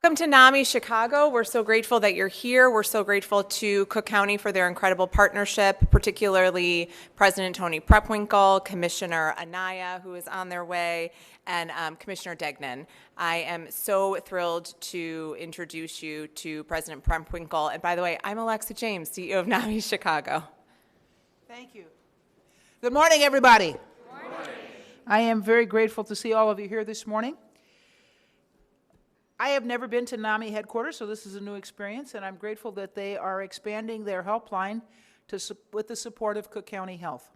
Welcome to NAMI Chicago. We're so grateful that you're here. We're so grateful to Cook County for their incredible partnership, particularly President Tony Preckwinkle, Commissioner Anaya, who is on their way, and Commissioner Degnan. I am so thrilled to introduce you to President Preckwinkle. And by the way, I'm Alexa James, CEO of NAMI Chicago. Thank you. Good morning, everybody. Good morning. I am very grateful to see all of you here this morning. I have never been to NAMI headquarters, so this is a new experience, and I'm grateful that they are expanding their helpline with the support of Cook County Health.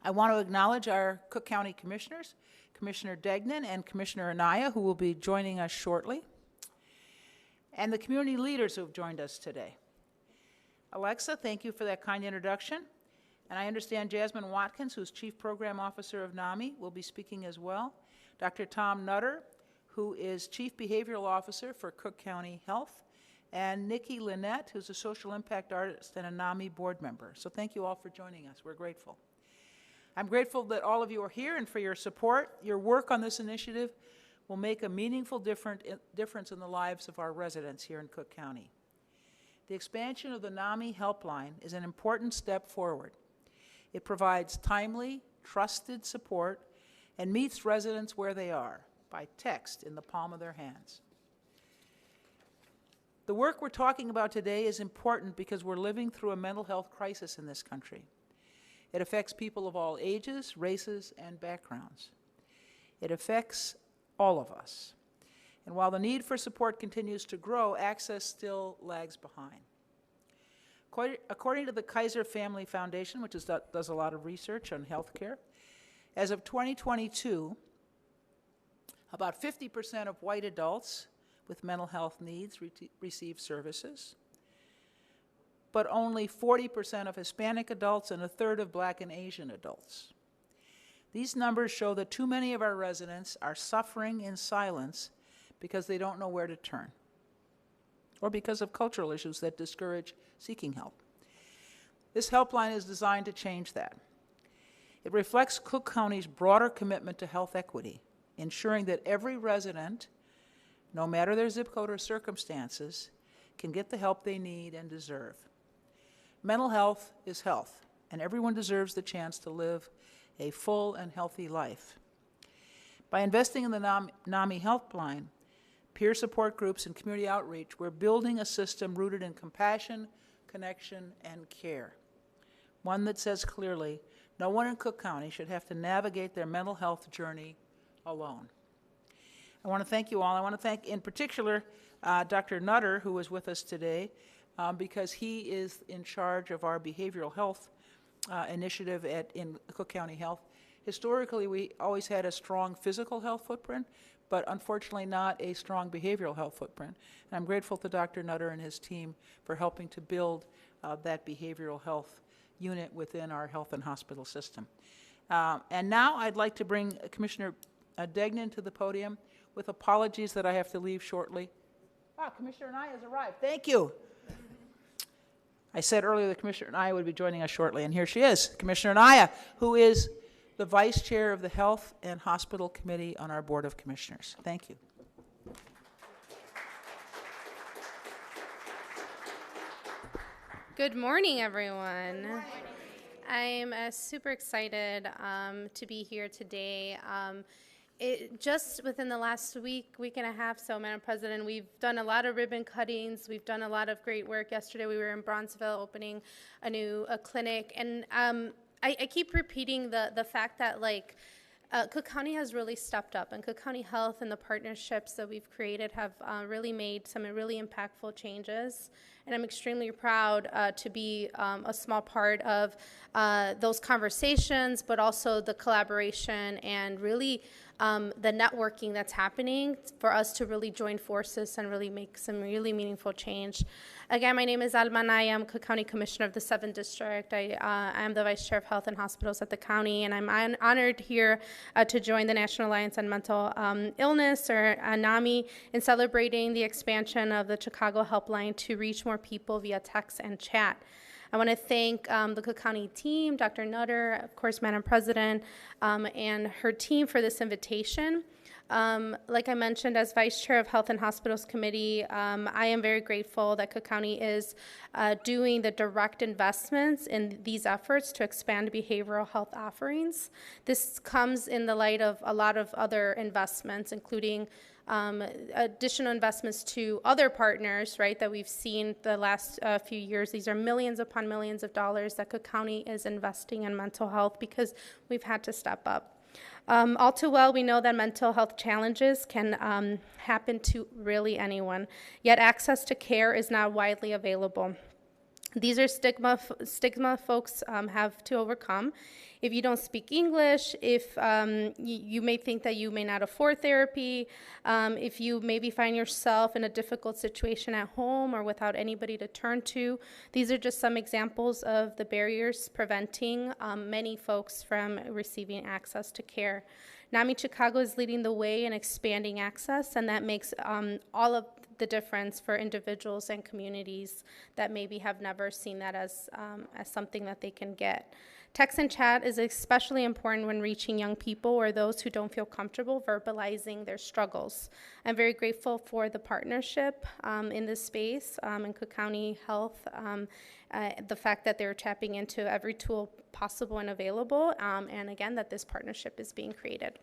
I want to acknowledge our Cook County commissioners, Commissioner Degnan and Commissioner Anaya, who will be joining us shortly, and the community leaders who have joined us today. Alexa, thank you for that kind introduction, and I understand Jasmine Watkins, who's Chief Program Officer of NAMI, will be speaking as well. Dr. Tom Nutter, who is Chief Behavioral Officer for Cook County Health, and Nikki Lynette, who's a social impact artist and a NAMI board member. So thank you all for joining us. We're grateful. I'm grateful that all of you are here and for your support. Your work on this initiative will make a meaningful difference in the lives of our residents here in Cook County. The expansion of the NAMI helpline is an important step forward. It provides timely, trusted support and meets residents where they are, by text in the palm of their hands. The work we're talking about today is important because we're living through a mental health crisis in this country. It affects people of all ages, races, and backgrounds. It affects all of us. And while the need for support continues to grow, access still lags behind. According to the Kaiser Family Foundation, which does a lot of research on healthcare, as of 2022, about 50% of white adults with mental health needs receive services, but only 40% of Hispanic adults and a third of Black and Asian adults. These numbers show that too many of our residents are suffering in silence because they don't know where to turn, or because of cultural issues that discourage seeking help. This helpline is designed to change that. It reflects Cook County's broader commitment to health equity, ensuring that every resident, no matter their zip code or circumstances, can get the help they need and deserve. Mental health is health, and everyone deserves the chance to live a full and healthy life. By investing in the NAMI helpline, peer support groups, and community outreach, we're building a system rooted in compassion, connection, and care. One that says clearly, no one in Cook County should have to navigate their mental health journey alone. I want to thank you all. I want to thank, in particular, Dr. Nutter, who is with us today, because he is in charge of our behavioral health initiative in Cook County Health. Historically, we always had a strong physical health footprint, but unfortunately not a strong behavioral health footprint. And I'm grateful to Dr. Nutter and his team for helping to build that behavioral health unit within our health and hospital system. And now I'd like to bring Commissioner Degnan to the podium, with apologies that I have to leave shortly. Commissioner Anaya has arrived. Thank you. I said earlier that Commissioner Anaya would be joining us shortly, and here she is, Commissioner Anaya, who is the Vice Chair of the Health and Hospital Committee on our Board of Commissioners. Thank you. Good morning, everyone. Good morning. I'm super excited to be here today. Just within the last week and a half, so Madam President, we've done a lot of ribbon cuttings. We've done a lot of great work. Yesterday we were in Bronzeville opening a clinic, and I keep repeating the fact that Cook County has really stepped up, and Cook County Health and the partnerships that we've created have really made some really impactful changes. And I'm extremely proud to be a small part of those conversations, but also the collaboration and really the networking that's happening for us to really join forces and really make some really meaningful change. Again, my name is Alma Naya. I'm Cook County Commissioner of the 7th District. I am the Vice Chair of Health and Hospitals at the county, and I'm honored here to join the National Alliance on Mental Illness, or NAMI, in celebrating the expansion of the Chicago Helpline to reach more people via text and chat. I want to thank the Cook County team, Dr. Nutter, of course, Madam President, and her team for this invitation. Like I mentioned, as Vice Chair of Health and Hospitals Committee, I am very grateful that Cook County is doing the direct investments in these efforts to expand behavioral health offerings. This comes in the light of a lot of other investments, including additional investments to other partners, right, that we've seen the last few years. These are millions upon millions of dollars that Cook County is investing in mental health because we've had to step up. All too well, we know that mental health challenges can happen to really anyone, yet access to care is not widely available. These are stigma folks have to overcome. If you don't speak English, if you may think that you may not afford therapy, if you maybe find yourself in a difficult situation at home or without anybody to turn to, these are just some examples of the barriers preventing many folks from receiving access to care. NAMI Chicago is leading the way in expanding access, and that makes all of the difference for individuals and communities that maybe have never seen that as something that they can get. Text and chat is especially important when reaching young people or those who don't feel comfortable verbalizing their struggles. I'm very grateful for the partnership in this space in Cook County Health, the fact that they're tapping into every tool possible and available, and again, that this partnership is being created.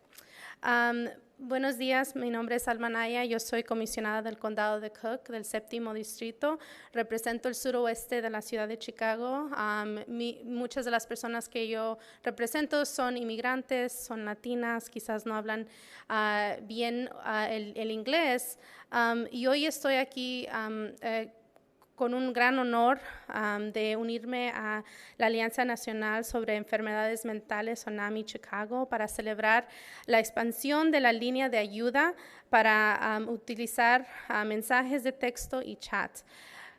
Buenos días, mi nombre es Alma Naya, yo soy comisionada del Condado de Cook, del 7º Distrito, represento el suroeste de la ciudad de Chicago. Muchas de las personas que yo represento son inmigrantes, son latinas, quizás no hablan bien el inglés, y hoy estoy aquí con un gran honor de unirme a la Alianza Nacional sobre Enfermedades Mentales, o NAMI Chicago, para celebrar la expansión de la línea de ayuda para utilizar mensajes de texto y chat.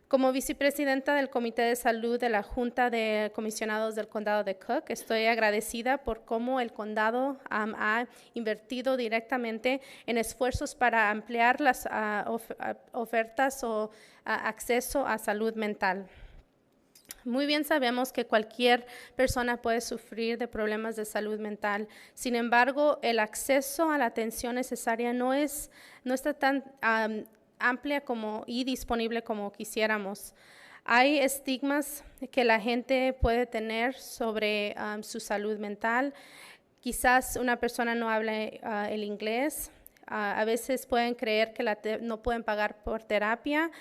Como vicepresidenta del Comité de Salud de la Junta de Comisionados del Condado de Cook, estoy agradecida por cómo el condado ha invertido directamente en esfuerzos para ampliar las ofertas o acceso a salud mental. Muy bien sabemos que cualquier persona puede sufrir de problemas de salud mental. Sin embargo, el acceso a la atención necesaria no está tan amplia y disponible como quisiéramos. Hay estigmas que la gente puede tener sobre su salud mental. Quizás una persona no hable el inglés. A veces pueden creer que no pueden pagar por terapia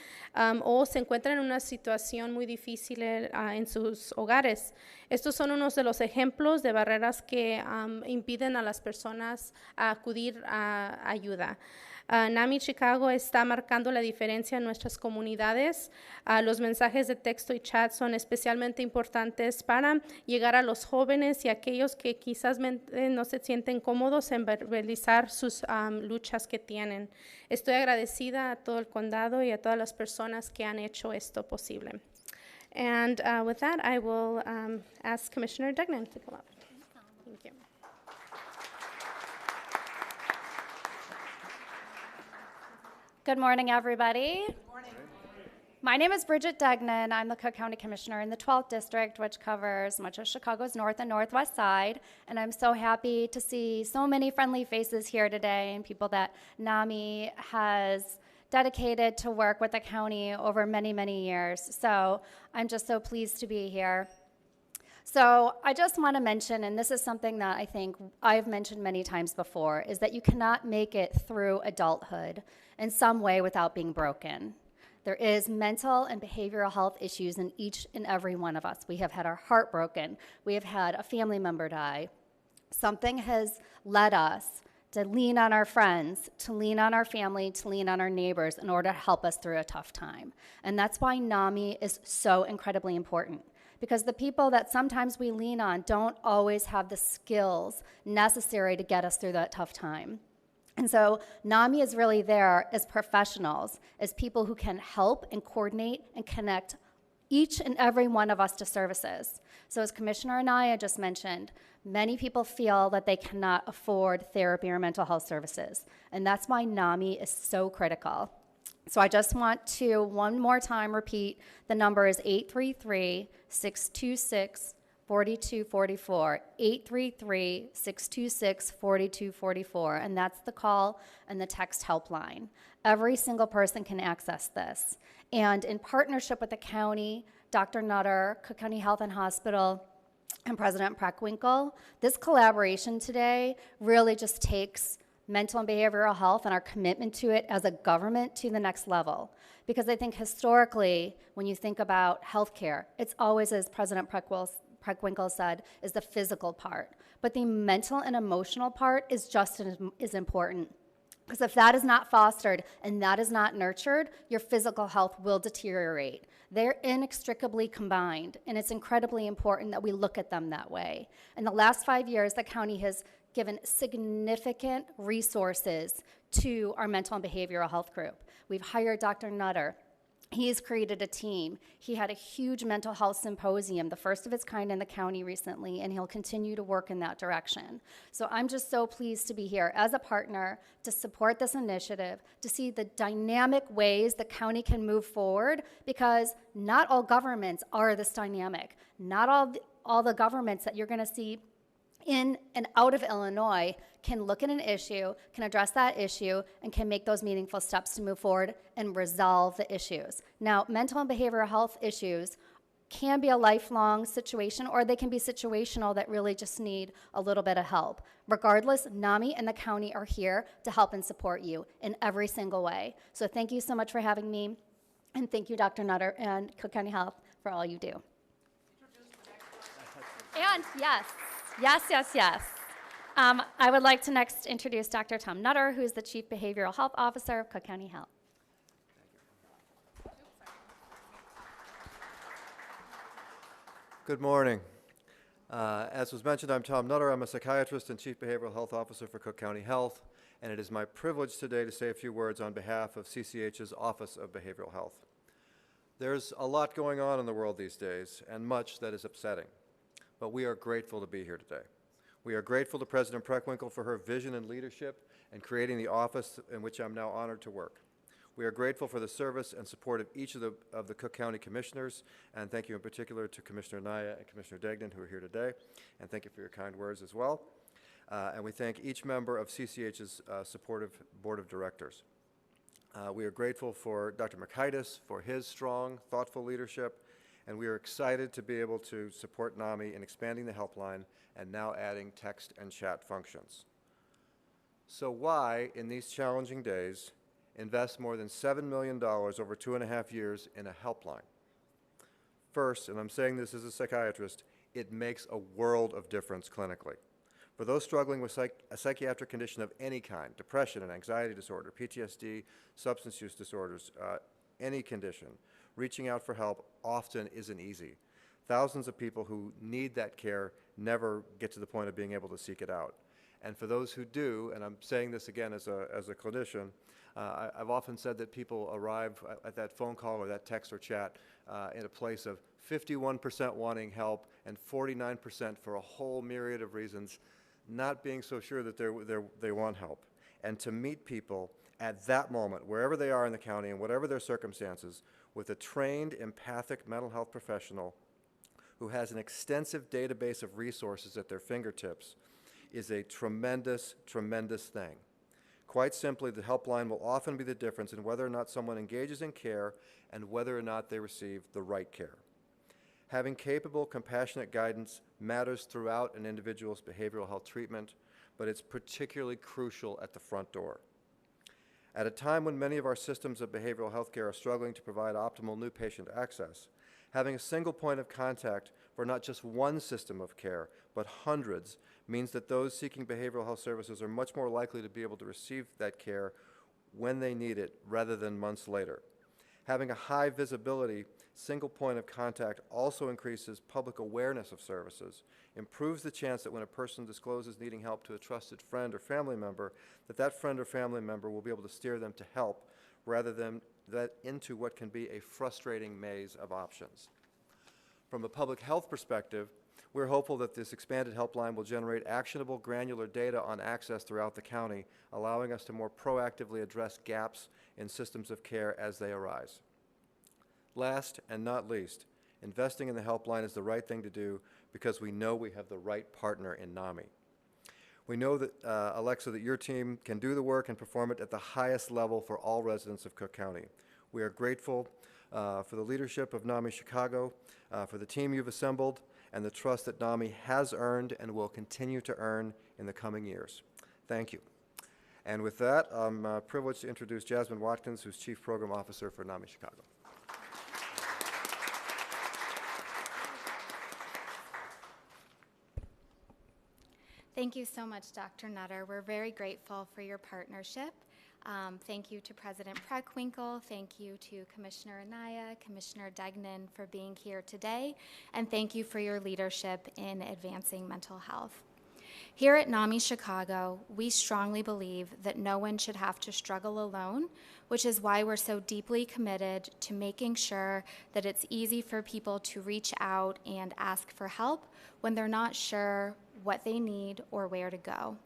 o se encuentran en una situación muy difícil en sus hogares. Estos son unos de los ejemplos de barreras que impiden a las personas a acudir a ayuda. NAMI Chicago está marcando la diferencia en nuestras comunidades. Los mensajes de texto y chat son especialmente importantes para llegar a los jóvenes y aquellos que quizás no se sienten cómodos en verbalizar sus luchas que tienen. Estoy agradecida a todo el condado y a todas las personas que han hecho esto posible. And with that, I will ask Commissioner Degnan to come up. Thank you. Good morning, everybody. Good morning. My name is Bridget Degnan. I'm the Cook County Commissioner in the 12th District, which covers much of Chicago's north and northwest side. And I'm so happy to see so many friendly faces here today and people that NAMI has dedicated to work with the county over many, many years. So I'm just so pleased to be here. So I just want to mention, and this is something that I think I've mentioned many times before, is that you cannot make it through adulthood in some way without being broken. There is mental and behavioral health issues in each and every one of us. We have had our heart broken. We have had a family member die. Something has led us to lean on our friends, to lean on our family, to lean on our neighbors in order to help us through a tough time. And that's why NAMI is so incredibly important. Because the people that sometimes we lean on don't always have the skills necessary to get us through that tough time. And so NAMI is really there as professionals, as people who can help and coordinate and connect each and every one of us to services. So as Commissioner Anaya just mentioned, many people feel that they cannot afford therapy or mental health services. And that's why NAMI is so critical. So I just want to one more time repeat, the number is 833-626 4244, 833-626-4244, and that's the call and the text helpline. Every single person can access this. And in partnership with the county, Dr. Nutter, Cook County Health and Hospital, and President Preckwinkle, this collaboration today really just takes mental and behavioral health and our commitment to it as a government to the next level. Because I think historically, when you think about healthcare, it's always, as President Preckwinkle said, is the physical part. But the mental and emotional part is just as important. Because if that is not fostered and that is not nurtured, your physical health will deteriorate. They're inextricably combined, and it's incredibly important that we look at them that way. In the last 5 years, the county has given significant resources to our mental and behavioral health group. We've hired Dr. Nutter. He's created a team. He had a huge mental health symposium, the first of its kind in the county recently, and he'll continue to work in that direction. So I'm just so pleased to be here as a partner to support this initiative, to see the dynamic ways the county can move forward, because not all governments are this dynamic. Not all the governments that you're going to see in and out of Illinois can look at an issue, can address that issue, and can make those meaningful steps to move forward and resolve the issues. Now, mental and behavioral health issues can be a lifelong situation, or they can be situational that really just need a little bit of help. Regardless, NAMI and the county are here to help and support you in every single way. So thank you so much for having me, and thank you, Dr. Nutter and Cook County Health, for all you do. And yes. I would like to next introduce Dr. Tom Nutter, who is the Chief Behavioral Health Officer of Cook County Health. Good morning. As was mentioned, I'm Tom Nutter. I'm a psychiatrist and Chief Behavioral Health Officer for Cook County Health, and it is my privilege today to say a few words on behalf of CCH's Office of Behavioral Health. There's a lot going on in the world these days, and much that is upsetting. But we are grateful to be here today. We are grateful to President Preckwinkle for her vision and leadership in creating the office in which I'm now honored to work. We are grateful for the service and support of each of the Cook County Commissioners, and thank you in particular to Commissioner Anaya and Commissioner Degnan, who are here today, and thank you for your kind words as well. And we thank each member of CCH's supportive Board of Directors. We are grateful for Dr. Merkitis for his strong, thoughtful leadership, and we are excited to be able to support NAMI in expanding the helpline and now adding text and chat functions. So why, in these challenging days, invest more than $7 million over 2.5 years in a helpline? First, and I'm saying this as a psychiatrist, it makes a world of difference clinically. For those struggling with a psychiatric condition of any kind, depression and anxiety disorder, PTSD, substance use disorders, any condition, reaching out for help often isn't easy. Thousands of people who need that care never get to the point of being able to seek it out. And for those who do, and I'm saying this again as a clinician, I've often said that people arrive at that phone call or that text or chat in a place of 51% wanting help and 49% for a whole myriad of reasons not being so sure that they want help. And to meet people at that moment, wherever they are in the county and whatever their circumstances, with a trained, empathic mental health professional who has an extensive database of resources at their fingertips is a tremendous, tremendous thing. Quite simply, the helpline will often be the difference in whether or not someone engages in care and whether or not they receive the right care. Having capable, compassionate guidance matters throughout an individual's behavioral health treatment, but it's particularly crucial at the front door. At a time when many of our systems of behavioral health care are struggling to provide optimal new patient access, having a single point of contact for not just one system of care, but hundreds, means that those seeking behavioral health services are much more likely to be able to receive that care when they need it rather than months later. Having a high visibility single point of contact also increases public awareness of services, improves the chance that when a person discloses needing help to a trusted friend or family member, that friend or family member will be able to steer them to help rather than into what can be a frustrating maze of options. From a public health perspective, we're hopeful that this expanded helpline will generate actionable, granular data on access throughout the county, allowing us to more proactively address gaps in systems of care as they arise. Last and not least, investing in the helpline is the right thing to do, because we know we have the right partner in NAMI. We know that, Alexa, that your team can do the work and perform it at the highest level for all residents of Cook County. We are grateful for the leadership of NAMI Chicago, for the team you've assembled, and the trust that NAMI has earned and will continue to earn in the coming years. Thank you. And with that, I'm privileged to introduce Jasmine Watkins, who's Chief Program Officer for NAMI Chicago. Thank you so much, Dr. Nutter. We're very grateful for your partnership. Thank you to President Preckwinkle. Thank you to Commissioner Anaya, Commissioner Degnan for being here today, and thank you for your leadership in advancing mental health. Here at NAMI Chicago, we strongly believe that no one should have to struggle alone, which is why we're so deeply committed to making sure that it's easy for people to reach out and ask for help when they're not sure what they need or where to go.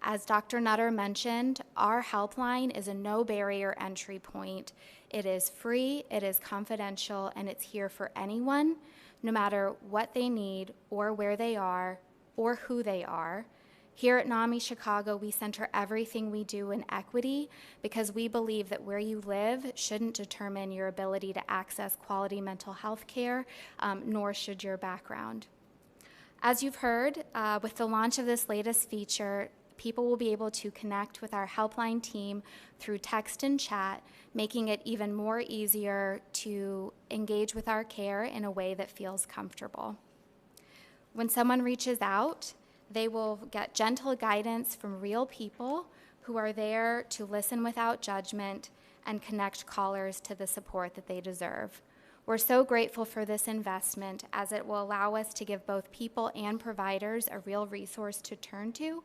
As Dr. Nutter mentioned, our helpline is a no-barrier entry point. It is free, it is confidential, and it's here for anyone, no matter what they need or where they are or who they are. Here at NAMI Chicago, we center everything we do in equity because we believe that where you live shouldn't determine your ability to access quality mental health care, nor should your background. As you've heard, with the launch of this latest feature, people will be able to connect with our helpline team through text and chat, making it even more easier to engage with our care in a way that feels comfortable. When someone reaches out, they will get gentle guidance from real people who are there to listen without judgment and connect callers to the support that they deserve. We're so grateful for this investment as it will allow us to give both people and providers a real resource to turn to,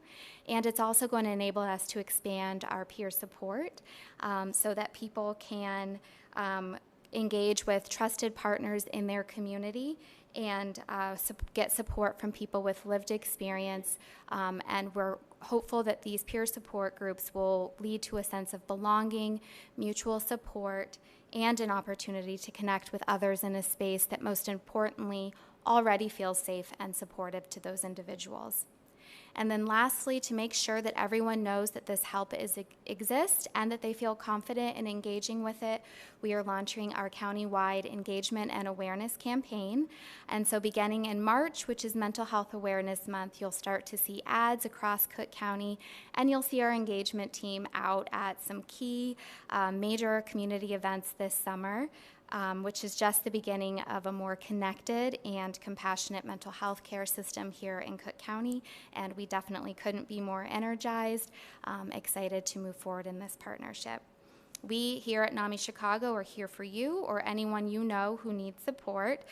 and it's also going to enable us to expand our peer support so that people can engage with trusted partners in their community and get support from people with lived experience, and we're hopeful that these peer support groups will lead to a sense of belonging, mutual support, and an opportunity to connect with others in a space that most importantly already feels safe and supportive to those individuals. And then lastly, to make sure that everyone knows that this help exists and that they feel confident in engaging with it, we are launching our countywide engagement and awareness campaign. And so beginning in March, which is Mental Health Awareness Month, you'll start to see ads across Cook County, and you'll see our engagement team out at some key major community events this summer. Which is just the beginning of a more connected and compassionate mental health care system here in Cook County, and we definitely couldn't be more energized, excited to move forward in this partnership. We here at NAMI Chicago are here for you or anyone you know who needs support.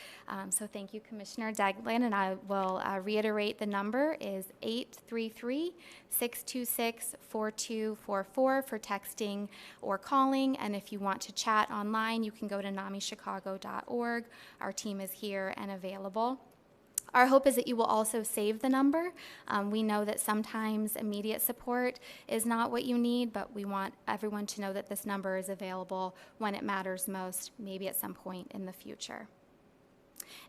So thank you, Commissioner Degnan, and I will reiterate the number is 833-626-4244 for texting or calling. And if you want to chat online, you can go to namichicago.org. Our team is here and available. Our hope is that you will also save the number. We know that sometimes immediate support is not what you need, but we want everyone to know that this number is available when it matters most, maybe at some point in the future.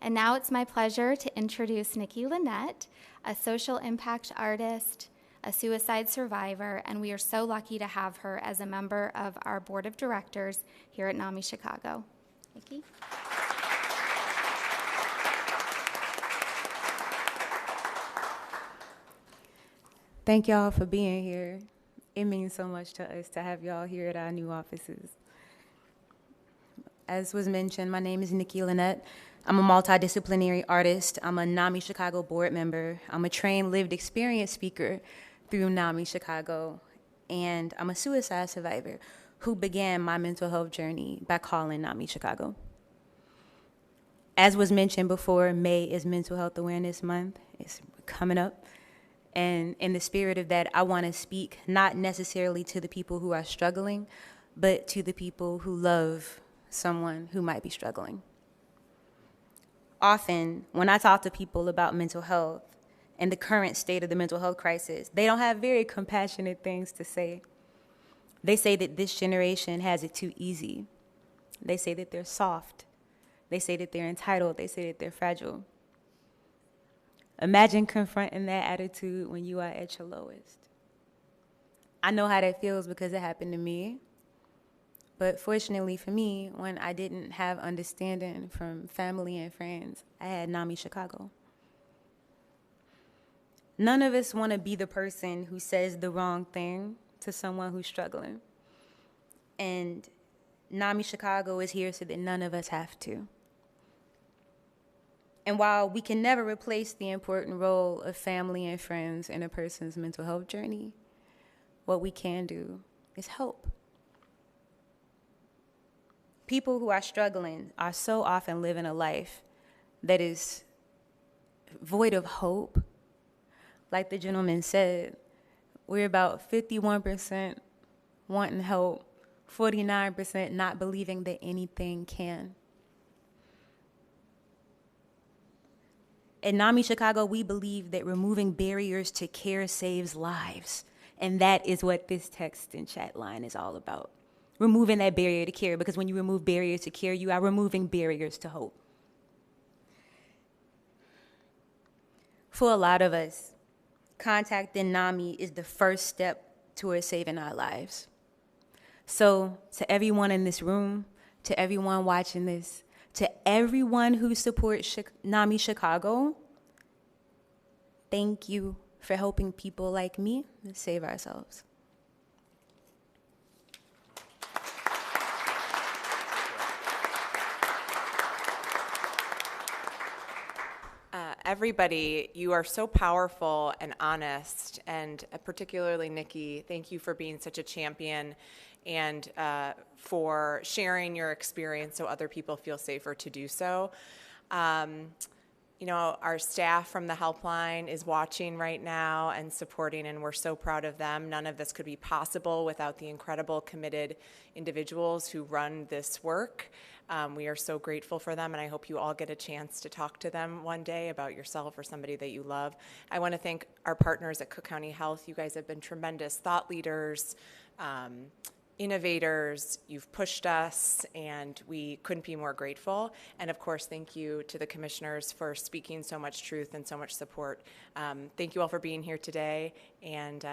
And now it's my pleasure to introduce Nikki Lynette, a social impact artist, a suicide survivor, and we are so lucky to have her as a member of our board of directors here at NAMI Chicago. Nikki? Thank y'all for being here. It means so much to us to have y'all here at our new offices. As was mentioned, my name is Nikki Lynette. I'm a multidisciplinary artist. I'm a NAMI Chicago board member. I'm a trained lived experience speaker through NAMI Chicago. And I'm a suicide survivor who began my mental health journey by calling NAMI Chicago. As was mentioned before, May is Mental Health Awareness Month. It's coming up. And in the spirit of that, I want to speak not necessarily to the people who are struggling, but to the people who love someone who might be struggling. Often, when I talk to people about mental health and the current state of the mental health crisis, they don't have very compassionate things to say. They say that this generation has it too easy. They say that they're soft. They say that they're entitled. They say that they're fragile. Imagine confronting that attitude when you are at your lowest. I know how that feels because it happened to me. But fortunately for me, when I didn't have understanding from family and friends, I had NAMI Chicago. None of us want to be the person who says the wrong thing to someone who's struggling. And NAMI Chicago is here so that none of us have to. And while we can never replace the important role of family and friends in a person's mental health journey, what we can do is help. People who are struggling are so often living a life that is void of hope. Like the gentleman said, we're about 51% wanting help, 49% not believing that anything can. At NAMI Chicago, we believe that removing barriers to care saves lives. And that is what this text and chat line is all about. Removing that barrier to care, because when you remove barriers to care, you are removing barriers to hope. For a lot of us, contacting NAMI is the first step towards saving our lives. So to everyone in this room, to everyone watching this, to everyone who supports NAMI Chicago, thank you for helping people like me save ourselves. Everybody, you are so powerful and honest, and particularly Nikki, thank you for being such a champion and for sharing your experience so other people feel safer to do so. You know, our staff from the Helpline is watching right now and supporting, and we're so proud of them. None of this could be possible without the incredible, committed individuals who run this work. We are so grateful for them, and I hope you all get a chance to talk to them one day about yourself or somebody that you love. I want to thank our partners at Cook County Health. You guys have been tremendous thought leaders, innovators. You've pushed us, and we couldn't be more grateful. And of course, thank you to the commissioners for speaking so much truth and so much support. Thank you all for being here today, and